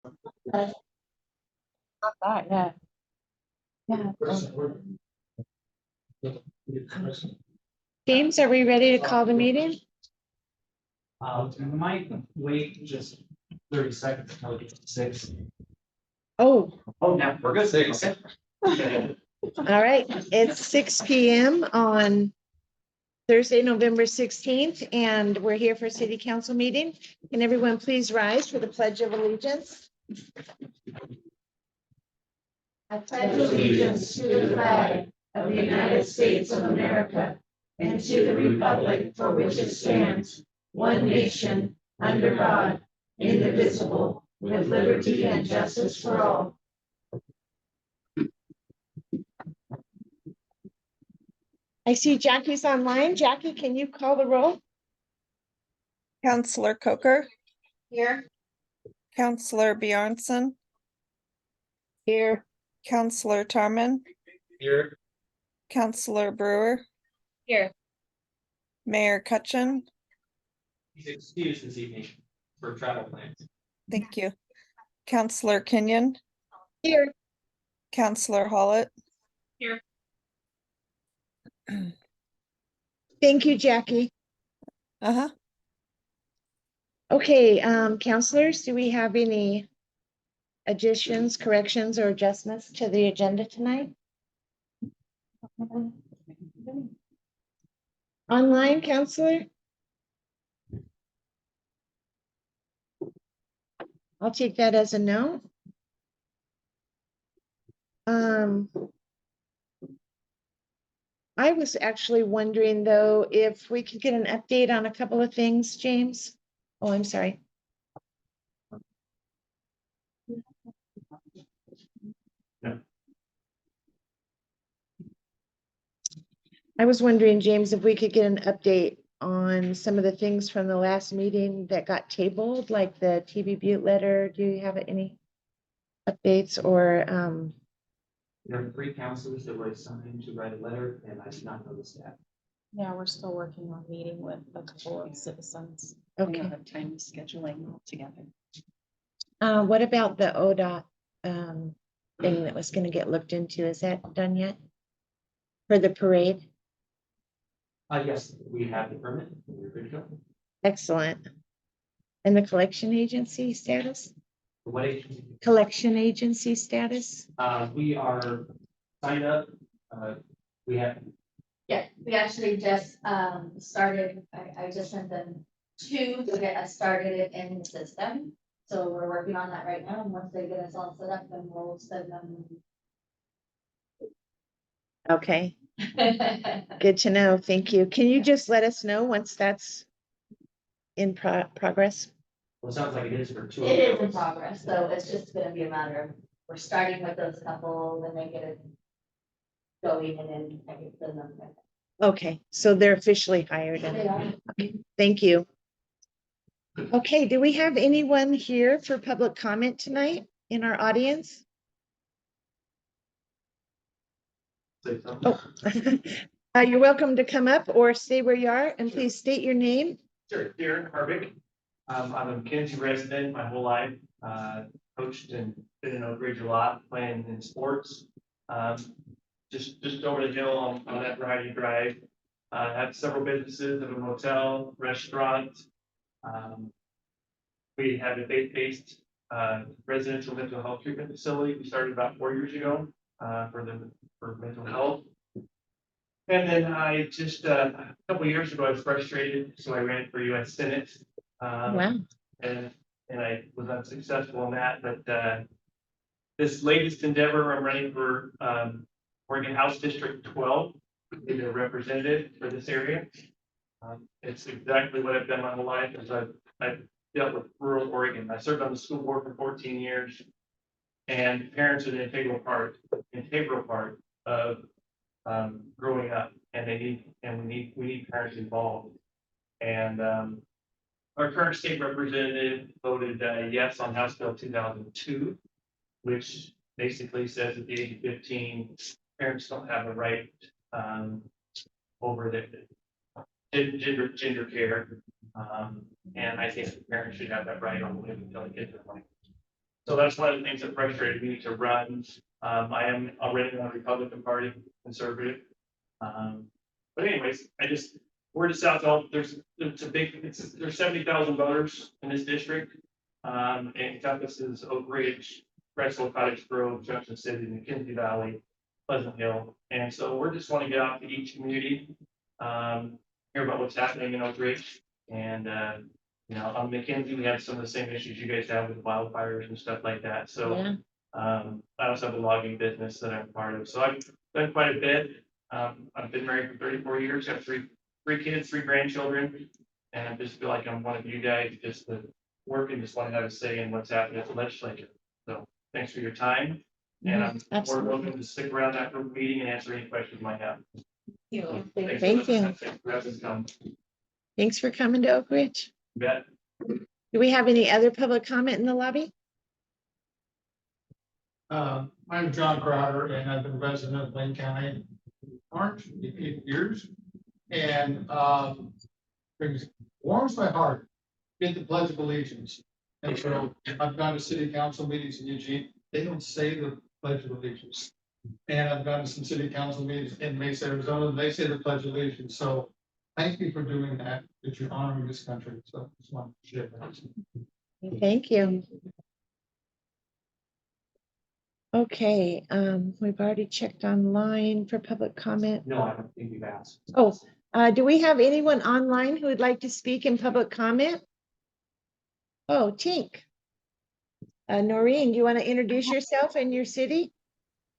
Not that, yeah. Yeah. James, are we ready to call the meeting? We might wait just 30 seconds until we get to 6. Oh, Oh, yeah, we're good. 6. all right. It's 6 p.m. on Thursday, November 16th, and we're here for a city council meeting. Can everyone please rise for the Pledge of Allegiance? I pledge allegiance to the flag of the United States of America and to the republic for which it stands, one nation, under God, indivisible, with liberty and justice for all. I see Jackie's online. Jackie, can you call the roll? Counselor Coker, Here. Counselor Bjornson, Here. Counselor Tarman, Here. Counselor Brewer, Here. Mayor Cutchin. He's excused this evening for travel plans. Thank you. Counselor Kenyon, Here. Counselor Hollett. Here. Thank you, Jackie. Uh-huh. Okay, counselors, do we have any additions, corrections, or adjustments to the agenda tonight? Online, counselor? I'll take that as a no. I was actually wondering though, if we could get an update on a couple of things, James. Oh, I'm sorry. I was wondering, James, if we could get an update on some of the things from the last meeting that got tabled, like the TV Butte letter. Do you have any updates or, There are 3 counselors that were assigned to write a letter, and I did not notice that. Yeah, we're still working on meeting with a couple of citizens. okay. We don't have time scheduling all together. What about the ODOT, thing that was gonna get looked into? Is that done yet? For the parade? Yes, we have the permit. We're good to go. Excellent. And the collection agency status? What agency? Collection agency status? We are signed up. We have, Yeah, we actually just started, I just sent them 2 to get us started in the system. So we're working on that right now, and once they get us all set up, then we'll send them. Okay, good to know. Thank you. Can you just let us know once that's in progress? well, it sounds like it is for 2. It is in progress, so it's just gonna be a matter of, we're starting with those couple, then they get it going, and then I get them. Okay, so they're officially hired. They are. Okay, thank you. Okay, do we have anyone here for public comment tonight in our audience? Say something. Oh, you're welcome to come up or stay where you are, and please state your name. Sure, Darren Harvick. I'm a McKenzie resident my whole life. Coached and been in Oak Ridge a lot, playing in sports. Just over the hill on that variety drive. Have several businesses, have a motel, restaurant. We have a faith-based residential mental health treatment facility. We started about 4 years ago for mental health. And then I just, a couple of years ago, I was frustrated, so I ran for US Senate. Wow. And I was unsuccessful in that, but this latest endeavor, I'm running for Oregon House District 12, to be a representative for this area. It's exactly what I've done my whole life, is I've dealt with rural Oregon. I served on the school board for 14 years, and parents are the integral part of growing up, and we need parents involved. And our current state representative voted yes on House Bill 2002, which basically says at the age of 15, parents don't have a right over the gender care. And I think the parents should have that right all the way until they get their money. So that's one of the things that frustrated me to run. I am already on the Republican Party, conservative. But anyways, word of South, there's there's 70,000 voters in this district. And encompasses Oak Ridge, Crestwell, Cottage Grove, Junction City, McKenzie Valley, Pleasant Hill. And so we're just want to get out to each community, hear about what's happening in Oak Ridge. And, on McKenzie, we have some of the same issues you guys have with wildfires and stuff like that. So, Yeah. I also have a logging business that I'm part of. So I've done quite a bit. I've been married for 34 years, got three kids, 3 grandchildren. And I just feel like I'm one of you guys, just to work and just want to have a say in what's happening at the legislature. So thanks for your time. And I'm more Absolutely. welcome to stick around after the meeting and answer any questions you might have. Thanks Thank for you. listening. Thanks for having us come. Thanks for coming to Oak Ridge. You bet. Do we have any other public comment in the lobby? I'm John Crowder, and I've been a resident of Lane County, Orange, 8 years. And warms my heart, get the Pledge of Allegiance. And so I've gone to city council meetings in Eugene, they don't say the Pledge of Allegiance. And I've gone to some city council meetings in Mesa, Arizona, they say the Pledge of Allegiance. So thank you for doing that, that you're honoring this country. So just want to share that. Thank you. Okay, we've already checked online for public comment. No, I don't think you've asked. Oh, do we have anyone online who would like to speak in public comment? Oh, Tink. Noreen, do you want to introduce yourself and your city?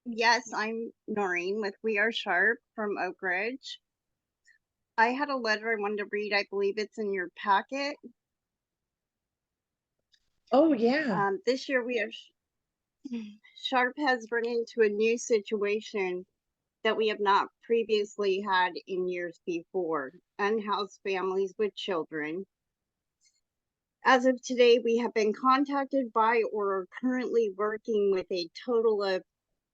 Yes, I'm Noreen with We Are Sharp from Oak Ridge. I had a letter I wanted to read. I believe it's in your packet. Oh, yeah. This year Sharp has run into a new situation that we have not previously had in years before. Unhoused families with children. As of today, we have been contacted by or are currently working with a total of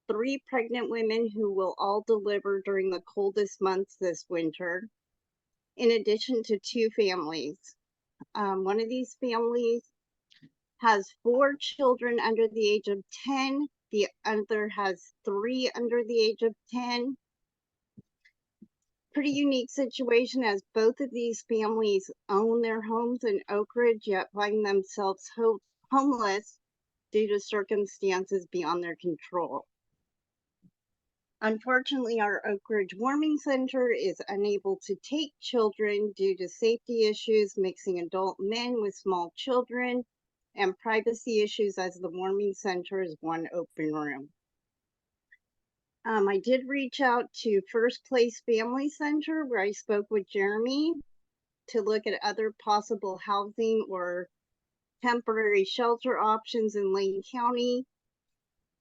3 pregnant women who will all deliver during the coldest months this winter, in addition to 2 families. One of these families has 4 children under the age of 10. The other has 3 under the age of 10. Pretty unique situation, as both of these families own their homes in Oak Ridge, yet find themselves homeless due to circumstances beyond their control. Unfortunately, our Oak Ridge Warming Center is unable to take children due to safety issues, mixing adult men with small children, and privacy issues, as the Warming Center is one open room. I did reach out to First Place Family Center, where I spoke with Jeremy to look at other possible housing or temporary shelter options in Lane County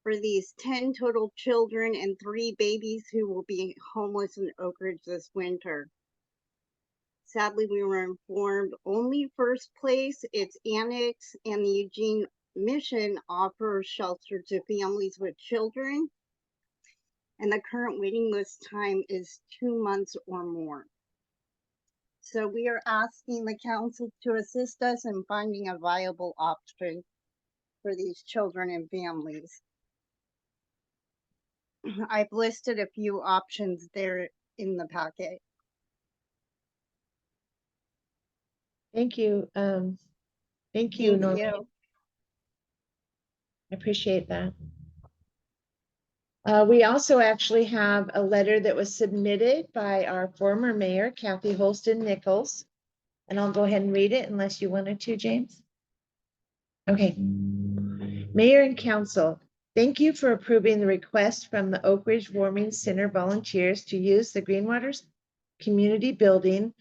for these 10 total children and 3 babies who will be homeless in Oak Ridge this winter. Sadly, we were informed only First Place, its annex, and the Eugene Mission offer shelter to families with children. And the current waiting list time is 2 months or more. So we are asking the council to assist us in finding a viable option for these children and families. I've listed a few options there in the packet. Thank you. Thank you, Noreen. you. I appreciate that. We also actually have a letter that was submitted by our former mayor, Kathy Holston Nichols. And I'll go ahead and read it unless you wanted to, James. Okay. Mayor and council, thank you for approving the request from the Oak Ridge Warming Center volunteers to use the Greenwaters Community Building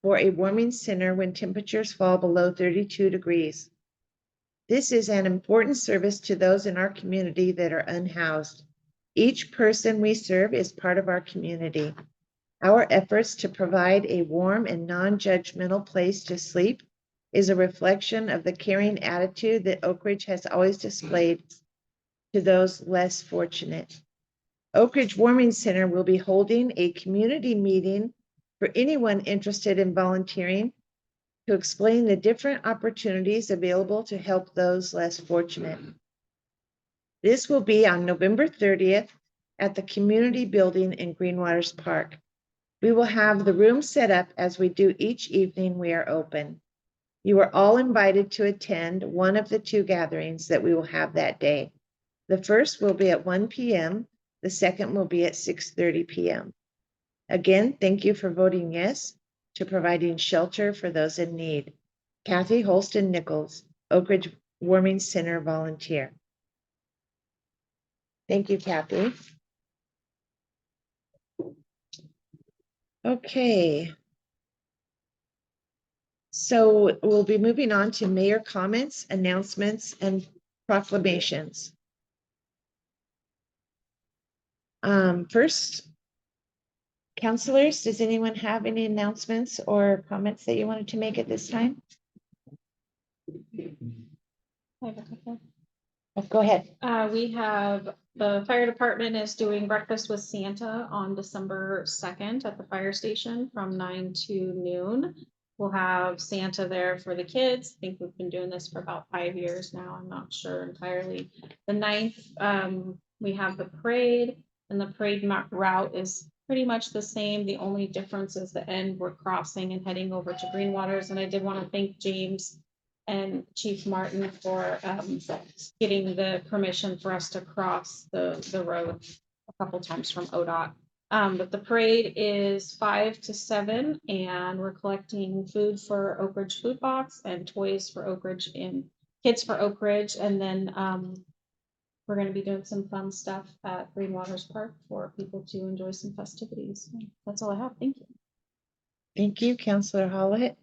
for a warming center when temperatures fall below 32 degrees. This is an important service to those in our community that are unhoused. Each person we serve is part of our community. Our efforts to provide a warm and non-judgmental place to sleep is a reflection of the caring attitude that Oak Ridge has always displayed to those less fortunate. Oak Ridge Warming Center will be holding a community meeting for anyone interested in volunteering to explain the different opportunities available to help those less fortunate. This will be on November 30th at the Community Building in Greenwaters Park. We will have the room set up as we do each evening we are open. You are all invited to attend one of the 2 gatherings that we will have that day. The first will be at 1 p.m. The second will be at 6:30 p.m. Again, thank you for voting yes to providing shelter for those in need. Kathy Holston Nichols, Oak Ridge Warming Center volunteer. Thank you, Kathy. Okay. So we'll be moving on to mayor comments, announcements, and proclamations. First, councilors, does anyone have any announcements or comments that you wanted to make at this time? I have a couple. Oh, go ahead. We have, the fire department is doing breakfast with Santa on December 2nd at the fire station from 9 to noon. We'll have Santa there for the kids. I think we've been doing this for about 5 years now. I'm not sure entirely. The 9th, we have the parade, and the parade route is pretty much the same. The only difference is the end we're crossing and heading over to Greenwaters. And I did want to thank James and Chief Martin for getting the permission for us to cross the road a couple times from ODOT. But the parade is 5 to 7, and we're collecting food for Oak Ridge Food Box and toys for Oak Ridge and kids for Oak Ridge. And then we're going to be doing some fun stuff at Greenwaters Park for people to enjoy some festivities. That's all I have. Thank you. Thank you, Councilor Hollett.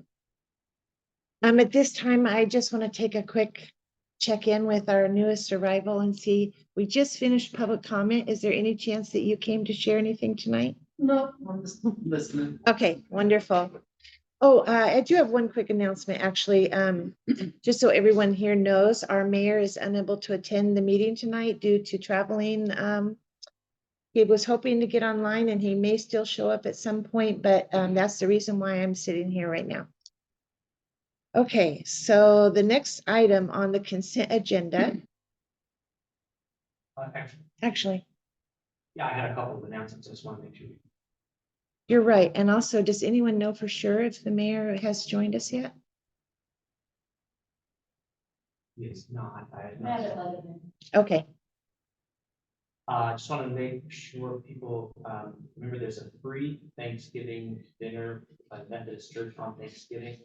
At this time, I just want to take a quick check-in with our newest arrival and see, we just finished public comment. Is there any chance that you came to share anything tonight? No, I'm just listening. Okay, wonderful. Oh, I do have one quick announcement, actually. Just so everyone here knows, our mayor is unable to attend the meeting tonight due to traveling. He was hoping to get online and he may still show up at some point, but that's the reason why I'm sitting here right now. Okay, so the next item on the consent agenda, actually, Yeah, I had a couple of announcements. I just want to make sure. you're right. And also, does anyone know for sure if the mayor has joined us yet? It's not. I had not. Okay, Just want to make sure people, remember there's a free Thanksgiving dinner at Methodist Church on Thanksgiving.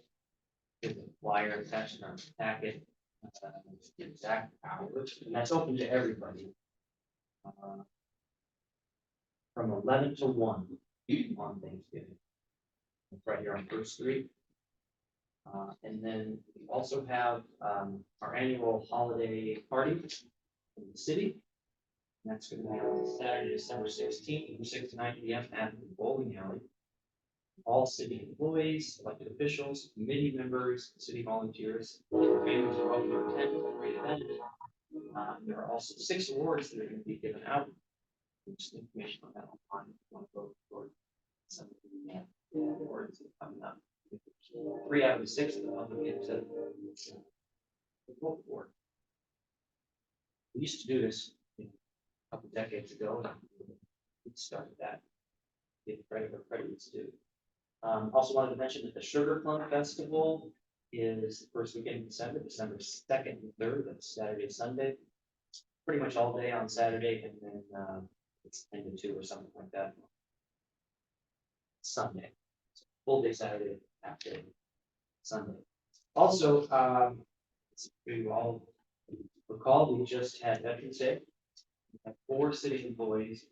There's a flyer attached in our packet. The exact hours, and that's open to everybody. From 11 to 1 on Thanksgiving. It's right here on First Street. And then we also have our annual holiday party in the city. And that's going to be on Saturday, December 16th, from 6 to 9 p.m. at the bowling alley. All city employees, elected officials, committee members, city volunteers, families are welcome to attend the great event. There are also 6 awards that are going to be given out. Just information on that online. If you want to vote for some of the awards that are coming up. 3 out of the 6 of them will get to the vote for. We used to do this a couple decades ago. We started that. Give credit where credit is due. Also wanted to mention that the Sugar Plum Festival is the first weekend in December, December 2nd and 3rd. That's Saturday, Sunday. Pretty much all day on Saturday, and then it's 10 to 2 or something like that. Sunday. So full day Saturday, half day Sunday. Also, you all recall we just had Veterans Day. We have 4 city employees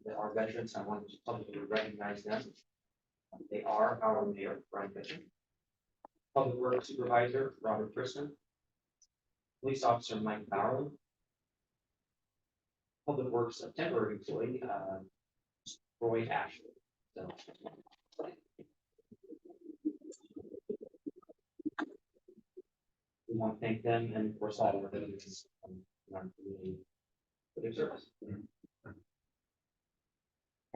that are veterans. I wanted to publicly recognize them. They are our mayor, Brian Bishop, Public Works Supervisor, Robert Chrisman, Police Officer Mike Barrow, Public Works temporary employee, Roy Ashley. So, we want to thank them and of course all of our veterans in our community for their service.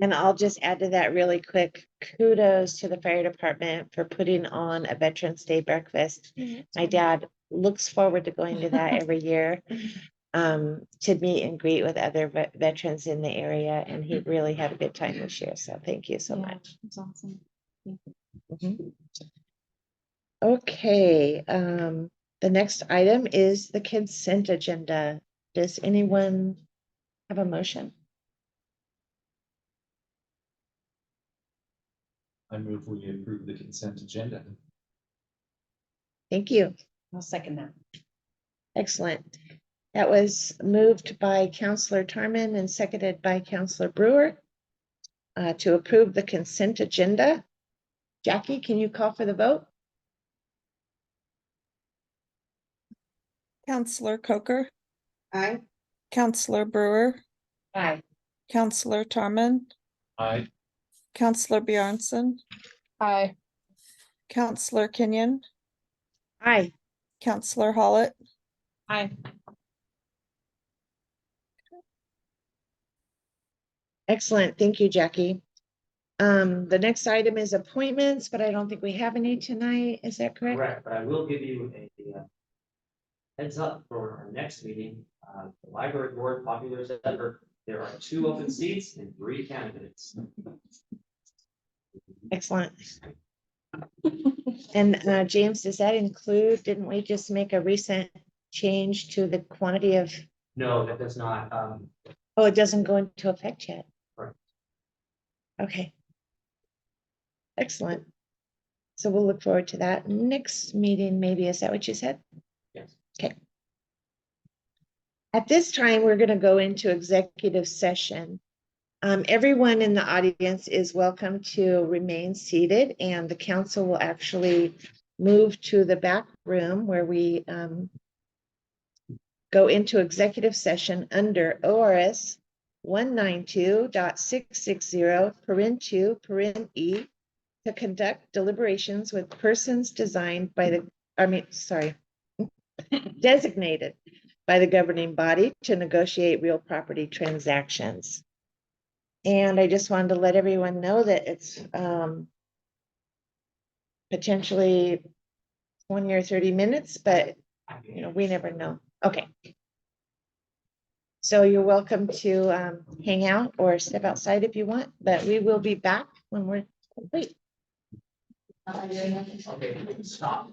and I'll just add to that really quick. Kudos to the fire department for putting on a Veterans Day breakfast. My dad looks forward to going to that every year. to meet and greet with other veterans in the area, and he really had a good time this year. So thank you so Yeah, much. It's awesome. Mhm. Okay, the next item is the consent agenda. Does anyone have a motion? I move we approve the consent agenda. Thank you. I'll second that. Excellent. That was moved by Counselor Tarman and seconded by Counselor Brewer to approve the consent agenda. Jackie, can you call for the vote? Counselor Coker, Aye. Counselor Brewer, Aye. Counselor Tarman, Aye. Counselor Bjornson, Aye. Counselor Kenyon, Aye. Counselor Hollett, Hi. Excellent. Thank you, Jackie. The next item is appointments, but I don't think we have any tonight. Is that correct? Correct, but I will give you a heads up for our next meeting. The library board, popular as ever, there are 2 open seats and 3 candidates. Excellent. And James, does that include, didn't we just make a recent change to the quantity of, No, that does not, oh, it doesn't go into effect yet? Correct. Okay. Excellent. So we'll look forward to that next meeting, maybe. Is that what you said? yes. Okay. At this time, we're going to go into executive session. Everyone in the audience is welcome to remain seated, and the council will actually move to the back room where we go into executive session under ORS 192.660, paren 2, paren E, to conduct deliberations with persons designated by the governing body to negotiate real property transactions. And I just wanted to let everyone know that it's potentially 20 or 30 minutes, but we never know. Okay. So you're welcome to hang out or step outside if you want, but we will be back when we're complete. Okay, stop.